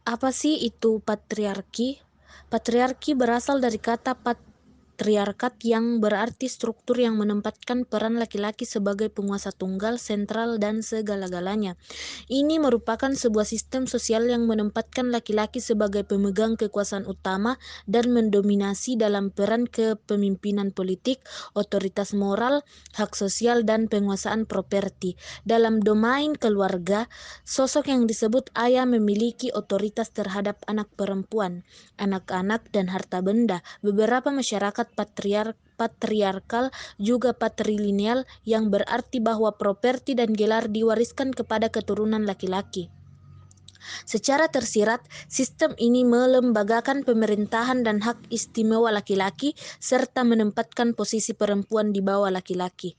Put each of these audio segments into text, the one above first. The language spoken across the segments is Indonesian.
Apa sih itu patriarki? Patriarki berasal dari kata patriarkat yang berarti struktur yang menempatkan peran laki-laki sebagai penguasa tunggal, sentral, dan segala-galanya. Ini merupakan sebuah sistem sosial yang menempatkan laki-laki sebagai pemegang kekuasaan utama dan mendominasi dalam peran kepemimpinan politik, otoritas moral, hak sosial, dan penguasaan properti. Dalam domain keluarga, sosok yang disebut ayah memiliki otoritas terhadap anak perempuan, anak-anak, dan harta benda. Beberapa masyarakat patriarkal juga patrilineal yang berarti bahwa properti dan gelar diwariskan kepada keturunan laki-laki. Secara tersirat, sistem ini melembagakan pemerintahan dan hak istimewa laki-laki serta menempatkan posisi perempuan di bawah laki-laki.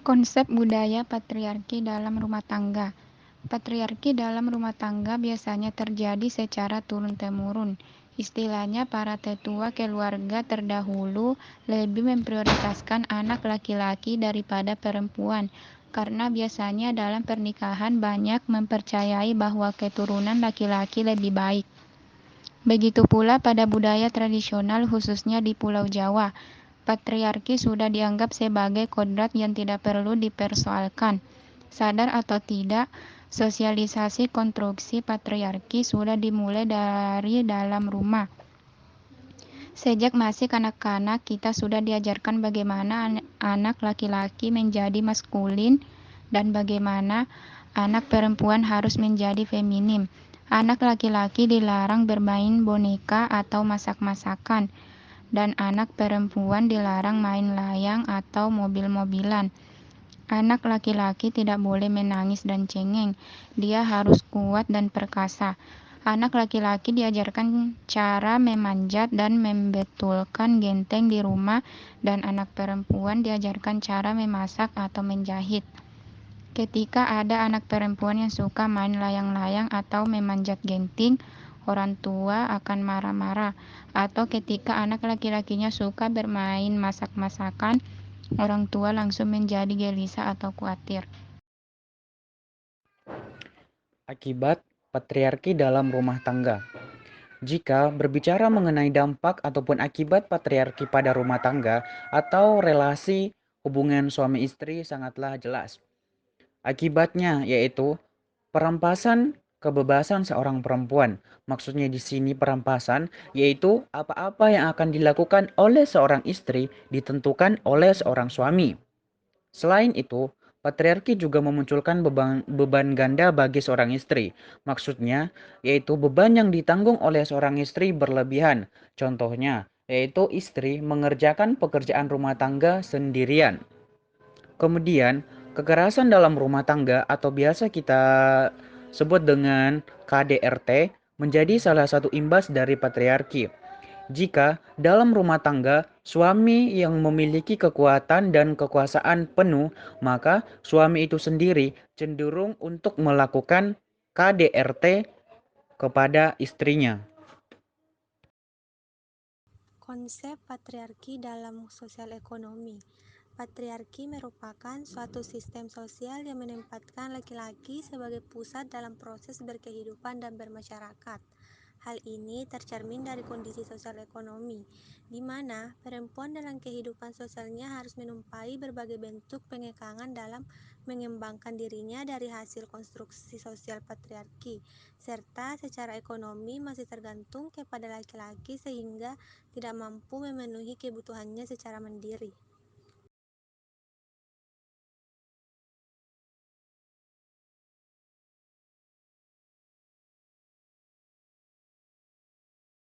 Konsep budaya patriarki dalam rumah tangga. Patriarki dalam rumah tangga biasanya terjadi secara turun-temurun. Istilahnya para tetua keluarga terdahulu lebih memprioritaskan anak laki-laki daripada perempuan, karena biasanya dalam pernikahan banyak mempercayai bahwa keturunan laki-laki lebih baik. Begitu pula pada budaya tradisional khususnya di Pulau Jawa. Patriarki sudah dianggap sebagai kodrat yang tidak perlu dipersoalkan. Sadar atau tidak, sosialisasi konstruksi patriarki sudah dimulai dari dalam rumah. Sejak masih kanak-kanak, kita sudah diajarkan bagaimana anak laki-laki menjadi maskulin dan bagaimana anak perempuan harus menjadi feminim. Anak laki-laki dilarang bermain boneka atau masak-masakan, dan anak perempuan dilarang main layang atau mobil-mobilan. Anak laki-laki tidak boleh menangis dan cengeng, dia harus kuat dan perkasa. Anak laki-laki diajarkan cara memanjat dan membetulkan genteng di rumah, dan anak perempuan diajarkan cara memasak atau menjahit. Ketika ada anak perempuan yang suka main layang-layang atau memanjat genting, orang tua akan marah-marah. Atau ketika anak laki-lakinya suka bermain masak-masakan, orang tua langsung menjadi gelisah atau khawatir. Akibat patriarki dalam rumah tangga. Jika berbicara mengenai dampak ataupun akibat patriarki pada rumah tangga atau relasi hubungan suami istri sangatlah jelas. Akibatnya yaitu perampasan kebebasan seorang perempuan. Maksudnya di sini perampasan yaitu apa-apa yang akan dilakukan oleh seorang istri ditentukan oleh seorang suami. Selain itu, patriarki juga memunculkan beban ganda bagi seorang istri. Maksudnya, yaitu beban yang ditanggung oleh seorang istri berlebihan. Contohnya, yaitu istri mengerjakan pekerjaan rumah tangga sendirian. Kemudian, kekerasan dalam rumah tangga atau biasa kita sebut dengan KDRT menjadi salah satu imbas dari patriarki. Jika dalam rumah tangga suami yang memiliki kekuatan dan kekuasaan penuh, maka suami itu sendiri cenderung untuk melakukan KDRT kepada istrinya. Konsep patriarki dalam sosial ekonomi. Patriarki merupakan suatu sistem sosial yang menempatkan laki-laki sebagai pusat dalam proses berkehidupan dan bermasyarakat. Hal ini tercermin dari kondisi sosial ekonomi, di mana perempuan dalam kehidupan sosialnya harus menumpai berbagai bentuk pengekangan dalam mengembangkan dirinya dari hasil konstruksi sosial patriarki, serta secara ekonomi masih tergantung kepada laki-laki sehingga tidak mampu memenuhi kebutuhannya secara mandiri.